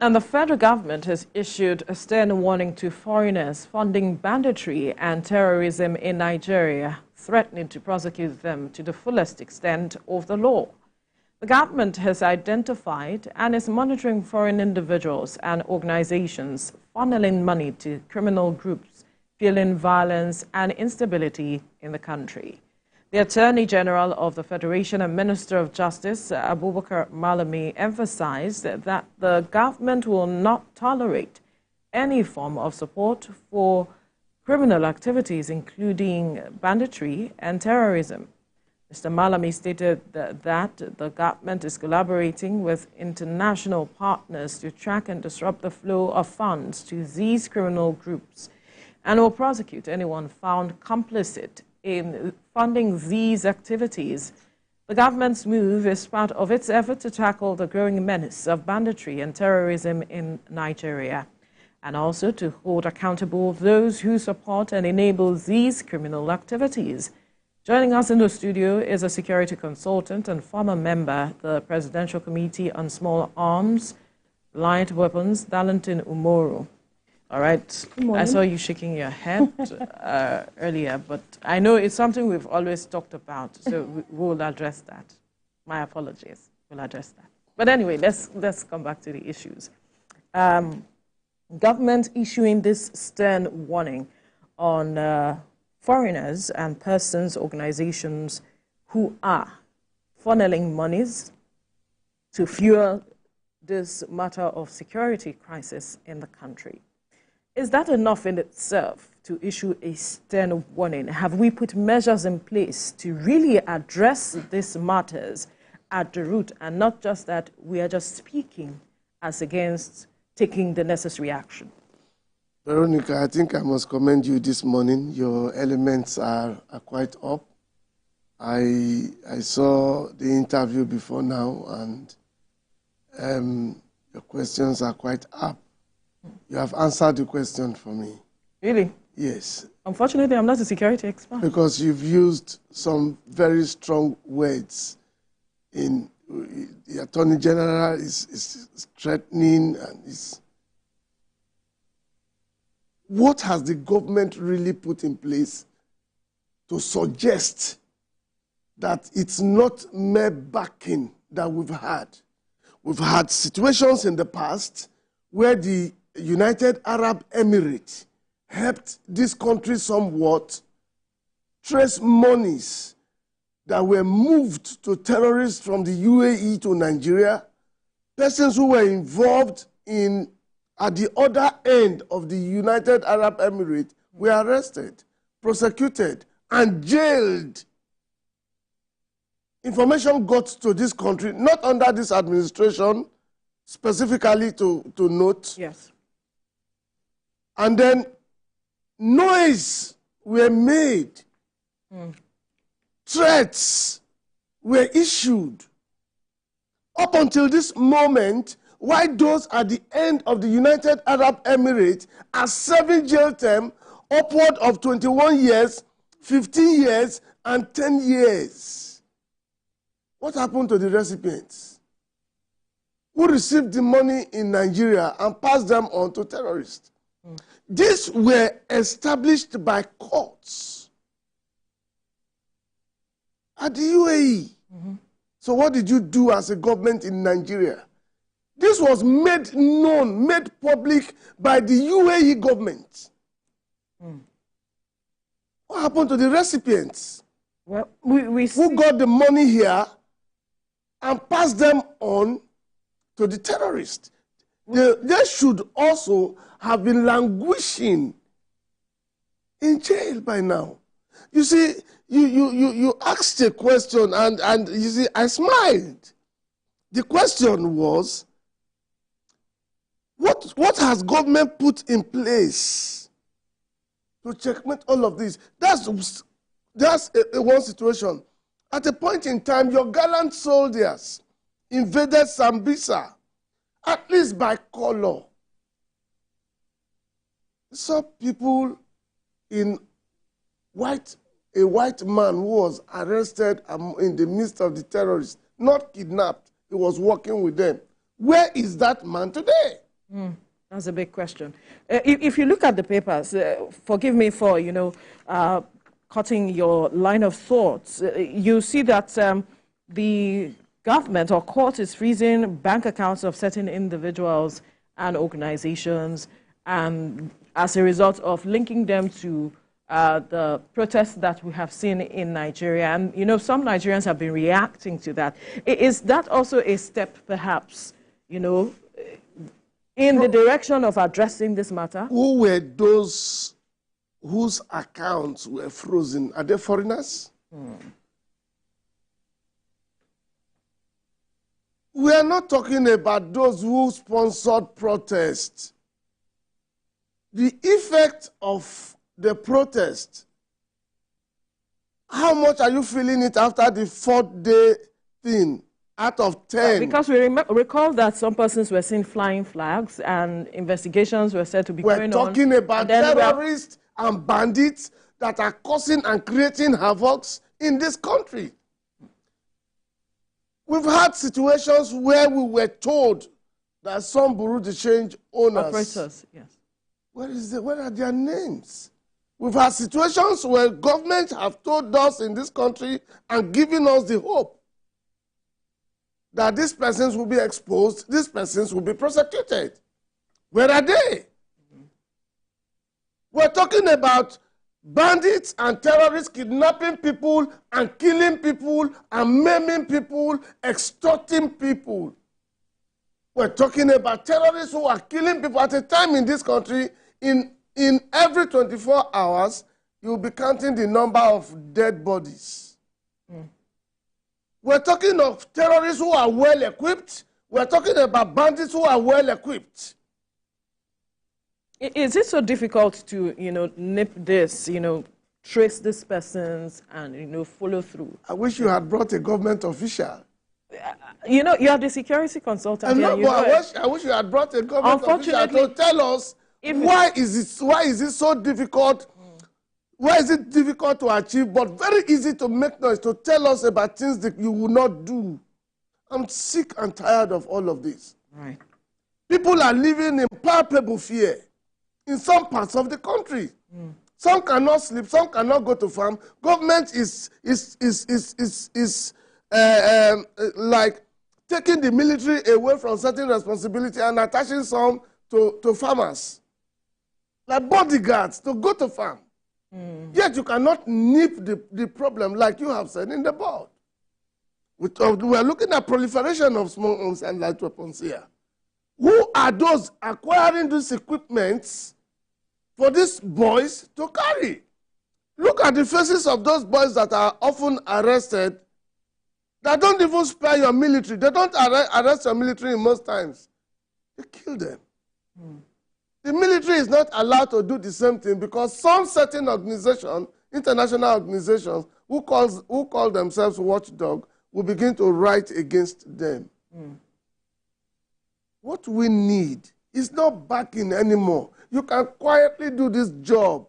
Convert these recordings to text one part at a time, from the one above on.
And the federal government has issued a stern warning to foreigners funding banditry and terrorism in Nigeria, threatening to prosecute them to the fullest extent of the law. The government has identified and is monitoring foreign individuals and organizations funneling money to criminal groups, fueling violence and instability in the country. The Attorney General of the Federation and Minister of Justice, Abubakar Malami, emphasized that the government will not tolerate any form of support for criminal activities, including banditry and terrorism. Mr. Malami stated that the government is collaborating with international partners to track and disrupt the flow of funds to these criminal groups and will prosecute anyone found complicit in funding these activities. The government's move is part of its effort to tackle the growing menace of banditry and terrorism in Nigeria, and also to hold accountable those who support and enable these criminal activities. Joining us in the studio is a security consultant and former member of the Presidential Committee on Small Arms, Light Weapons, Darlington Umoru. All right, I saw you shaking your head earlier, but I know it's something we've always talked about, so we'll address that. My apologies, we'll address that. But anyway, let's come back to the issues. Government issuing this stern warning on foreigners and persons, organizations who are funneling monies to fuel this matter of security crisis in the country. Is that enough in itself to issue a stern warning? Have we put measures in place to really address these matters at the root, and not just that we are just speaking as against taking the necessary action? Veronica, I think I must commend you this morning. Your elements are quite up. I saw the interview before now, and your questions are quite up. You have answered the question for me. Really? Yes. Unfortunately, I'm not a security expert. Because you've used some very strong words. The Attorney General is threatening and is... What has the government really put in place to suggest that it's not mere backing that we've had? We've had situations in the past where the United Arab Emirates helped this country somewhat trace monies that were moved to terrorists from the UAE to Nigeria. Persons who were involved in at the other end of the United Arab Emirates were arrested, prosecuted, and jailed. Information got to this country, not under this administration, specifically to note. Yes. And then noise were made. Threats were issued. Up until this moment, why those at the end of the United Arab Emirates are serving jail term upward of 21 years, 15 years, and 10 years. What happened to the recipients who received the money in Nigeria and passed them on to terrorists? These were established by courts at the UAE. So what did you do as a government in Nigeria? This was made known, made public by the UAE government. What happened to the recipients? Well, we who got the money here and passed them on to the terrorists? They should also have been languishing in jail by now. You see, you asked a question and you see, I smiled. The question was, what has government put in place to checkmate all of this? That's one situation. At a point in time, your gallant soldiers invaded Sambisa, at least by color. Saw people in a white man who was arrested in the midst of the terrorists, not kidnapped. He was working with them. Where is that man today? That's a big question. If you look at the papers, forgive me for, cutting your line of thoughts, you see that the government or court is freezing bank accounts of certain individuals and organizations, and as a result of linking them to the protests that we have seen in Nigeria. And, some Nigerians have been reacting to that. Is that also a step, perhaps, in the direction of addressing this matter? Who were those whose accounts were frozen? Are they foreigners? We are not talking about those who sponsored protests. The effect of the protest, how much are you feeling it after the 4th day thing out of 10? Because we recall that some persons were seen flying flags and investigations were said to be going on. We're talking about terrorists and bandits that are causing and creating havocs in this country. We've had situations where we were told that some Bureau de Change owners... Operators, yes. Where are their names? We've had situations where governments have told us in this country and given us the hope that these persons will be exposed, these persons will be prosecuted. Where are they? We're talking about bandits and terrorists kidnapping people and killing people and maiming people, extorting people. We're talking about terrorists who are killing people at a time in this country. In every 24 hours, you'll be counting the number of dead bodies. We're talking of terrorists who are well-equipped. We're talking about bandits who are well-equipped. Is it so difficult to, nip this, trace these persons and, follow through? I wish you had brought a government official. You are the security consultant. I wish you had brought a government official to tell us why is it so difficult. Why is it difficult to achieve, but very easy to make noise, to tell us about things that you will not do? I'm sick and tired of all of this. Right. People are living in palpable fear in some parts of the country. Some cannot sleep, some cannot go to farm. Government is like taking the military away from certain responsibility and attaching some to farmers, like bodyguards to go to farm. Yet you cannot nip the problem like you have said in the board. We are looking at proliferation of small arms and light weapons here. Who are those acquiring these equipments for these boys to carry? Look at the faces of those boys that are often arrested that don't even spare your military. They don't arrest your military in most times. They kill them. The military is not allowed to do the same thing because some certain organization, international organizations, who call themselves watchdog, will begin to write against them. What we need is not backing anymore. You can quietly do this job.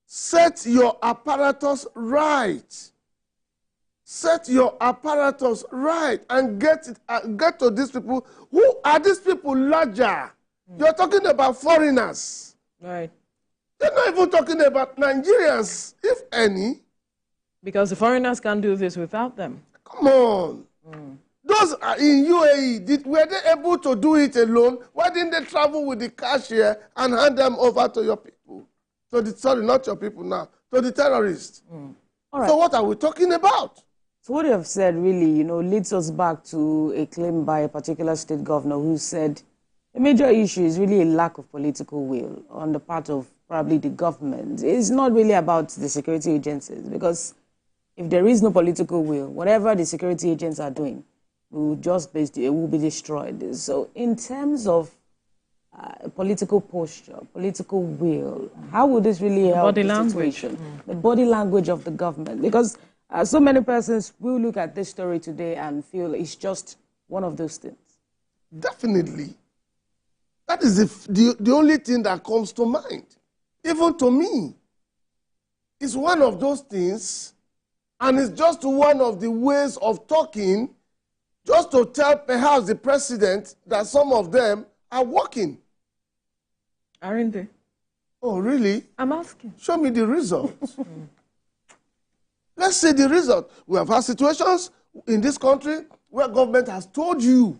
Set your apparatus right. Set your apparatus right and get to these people. Who are these people larger? You're talking about foreigners. Right. They're not even talking about Nigerians, if any. Because the foreigners can't do this without them. Come on. Those are in UAE, were they able to do it alone? Why didn't they travel with the cashier and hand them over to your people? Sorry, not your people now, to the terrorists. All right. So what are we talking about? So what you have said really, leads us back to a claim by a particular state governor who said the major issue is really a lack of political will on the part of probably the government. It's not really about the security agencies, because if there is no political will, whatever the security agents are doing will be destroyed. So in terms of political posture, political will, how would this really help the situation? The body language of the government, because so many persons will look at this story today and feel it's just one of those things. Definitely. That is the only thing that comes to mind. Even to me, it's one of those things, and it's just one of the ways of talking just to tell perhaps the president that some of them are working. Aren't they? Oh, really? I'm asking. Show me the results. Let's see the result. We have had situations in this country where government has told you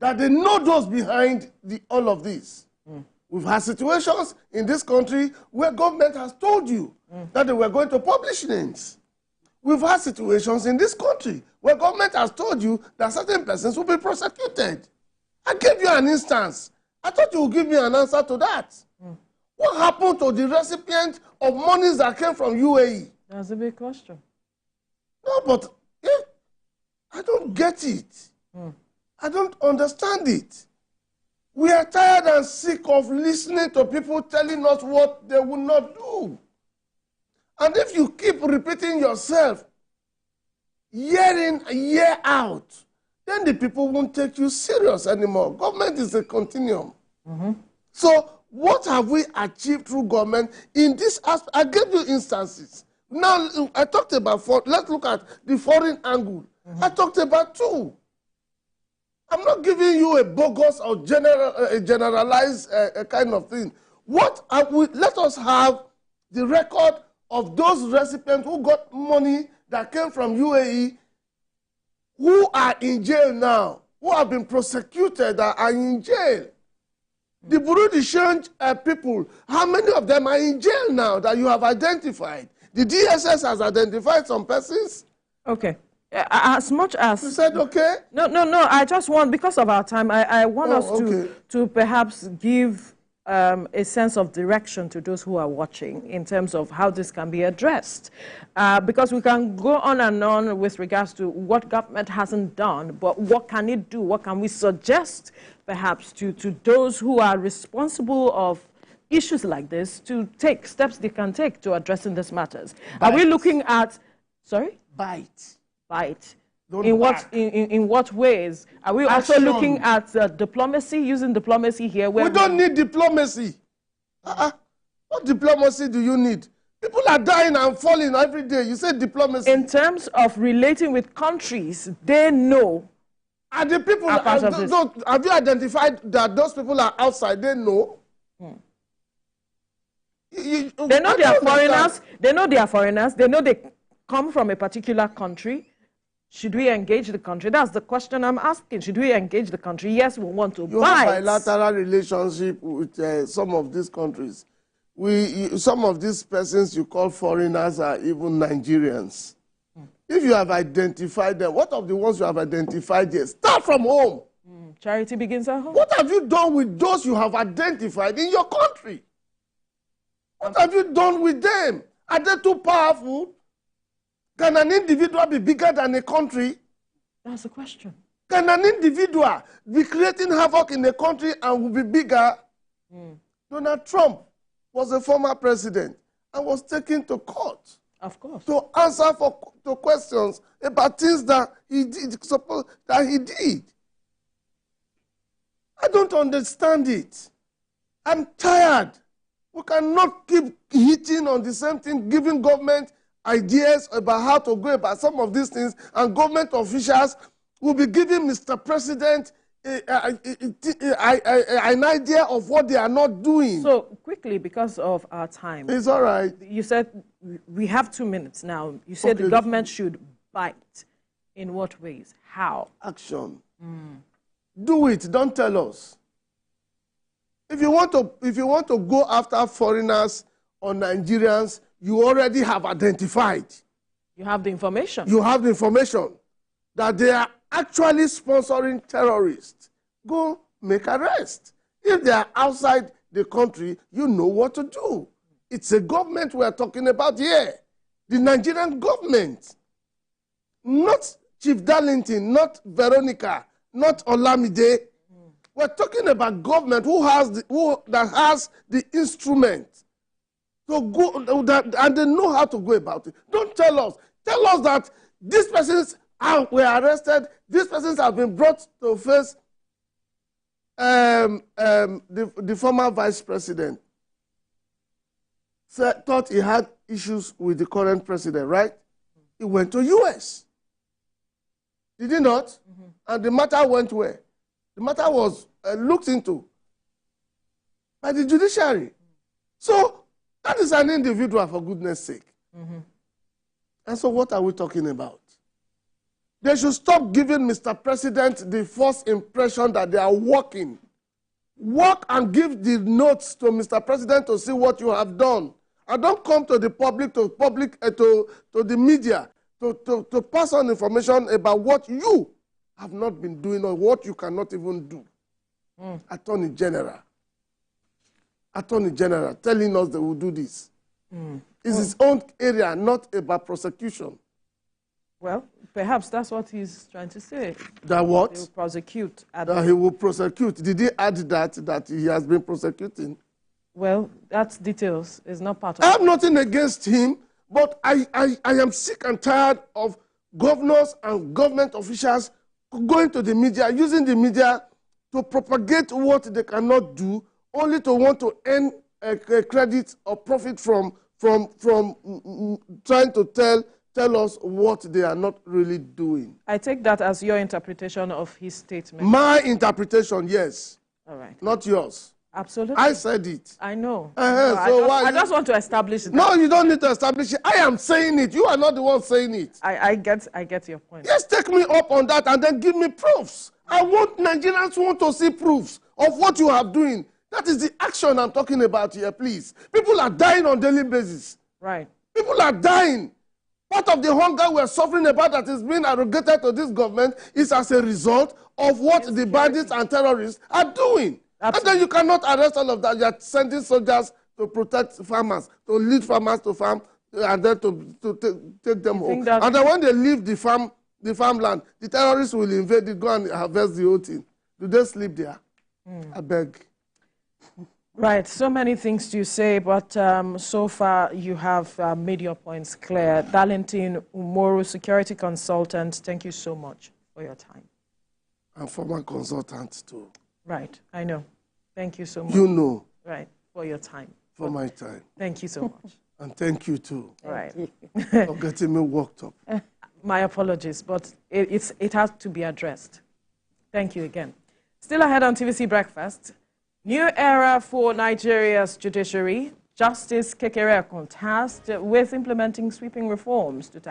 that they know those behind all of this. We've had situations in this country where government has told you that they were going to publish names. We've had situations in this country where government has told you that certain persons will be prosecuted. I gave you an instance. I thought you would give me an answer to that. What happened to the recipient of monies that came from UAE? That's a big question. No, but I don't get it. I don't understand it. We are tired and sick of listening to people telling us what they will not do. And if you keep repeating yourself year in, year out, then the people won't take you serious anymore. Government is a continuum. So what have we achieved through government in this aspect? I gave you instances. Now, I talked about, let's look at the foreign angle. I talked about two. I'm not giving you a bogus or generalized kind of thing. Let us have the record of those recipients who got money that came from UAE, who are in jail now, who have been prosecuted, that are in jail. The Bureau de Change people, how many of them are in jail now that you have identified? The DSS has identified some persons. Okay. As much as... You said okay? No, I just want, because of our time, I want us to perhaps give a sense of direction to those who are watching in terms of how this can be addressed. Because we can go on and on with regards to what government hasn't done, but what can it do? What can we suggest perhaps to those who are responsible of issues like this to take steps they can take to addressing these matters? Are we looking at... Sorry? Bite. In what ways? Are we also looking at diplomacy, using diplomacy here? Where we don't need diplomacy. What diplomacy do you need? People are dying and falling every day. You say diplomacy. In terms of relating with countries, they know. Are the people, have you identified that those people are outside? They know. They know they are foreigners. They know they are foreigners. They know they come from a particular country. Should we engage the country? That's the question I'm asking. Should we engage the country? Yes, we want to You have bilateral relationship with some of these countries. Some of these persons you call foreigners are even Nigerians. If you have identified them, what of the ones you have identified here? Start from home. Charity begins at home. What have you done with those you have identified in your country? What have you done with them? Are they too powerful? Can an individual be bigger than a country? That's the question. Can an individual be creating havoc in a country and will be bigger? Donald Trump was a former president and was taken to court. Of course. To answer to questions about things that he did. I don't understand it. I'm tired. We cannot keep hitting on the same thing, giving government ideas about how to go about some of these things, and government officials will be giving Mr. President an idea of what they are not doing. So, quickly, because of our time. It's all right. You said we have 2 minutes now. You said the government should bite. In what ways? How? Action. Do it. Don't tell us. If you want to go after foreigners or Nigerians, you already have identified. You have the information. You have the information that they are actually sponsoring terrorists. Go make arrest. If they are outside the country, you know what to do. It's a government we are talking about here. The Nigerian government. Not Chief Darlington, not Veronica, not Olamide. We're talking about government that has the instrument to go, and they know how to go about it. Don't tell us. Tell us that these persons were arrested, these persons have been brought to face the former vice president. Thought he had issues with the current president, right? He went to US. Did he not? And the matter went where? The matter was looked into by the judiciary. So that is an individual, for goodness sake. And so what are we talking about? They should stop giving Mr. President the false impression that they are working. Work and give the notes to Mr. President to see what you have done. And don't come to the public, to the media, to pass on information about what you have not been doing or what you cannot even do. Attorney General telling us they will do this. It's his own area, not about prosecution. Well, perhaps that's what he's trying to say. That what? He will prosecute. That he will prosecute. Did he add that he has been prosecuting? Well, that's details. It's not part of I have nothing against him, but I am sick and tired of governors and government officials going to the media, using the media to propagate what they cannot do, only to want to earn a credit or profit from trying to tell us what they are not really doing. I take that as your interpretation of his statement. My interpretation, yes. All right. Not yours. Absolutely. I said it. I know. I just want to establish that. No, you don't need to establish it. I am saying it. You are not the one saying it. I get your point. Yes, take me up on that and then give me proofs. I want Nigerians want to see proofs of what you are doing. That is the action I'm talking about here, please. People are dying on a daily basis. Right. People are dying. Part of the hunger we're suffering about that is being arrogated to this government is as a result of what the bandits and terrorists are doing. Absolutely. And then you cannot arrest all of that. You're sending soldiers to protect farmers, to lead farmers to farm, and then to take them home. And then when they leave the farmland, the terrorists will invade it, go and harvest the whole thing. Do they sleep there? I beg. Right, so many things to say, but so far you have made your points clear. Darlington Umoru, security consultant, thank you so much for your time. I'm former consultant too. Right, I know. Thank you so much. You know. Right, for your time. For my time. Thank you so much. And thank you too. Right. For getting me worked up. My apologies, but it has to be addressed. Thank you again. Still ahead on TVC Breakfast. New era for Nigeria's judiciary. Justice Kekere tasked with implementing sweeping reforms to tackle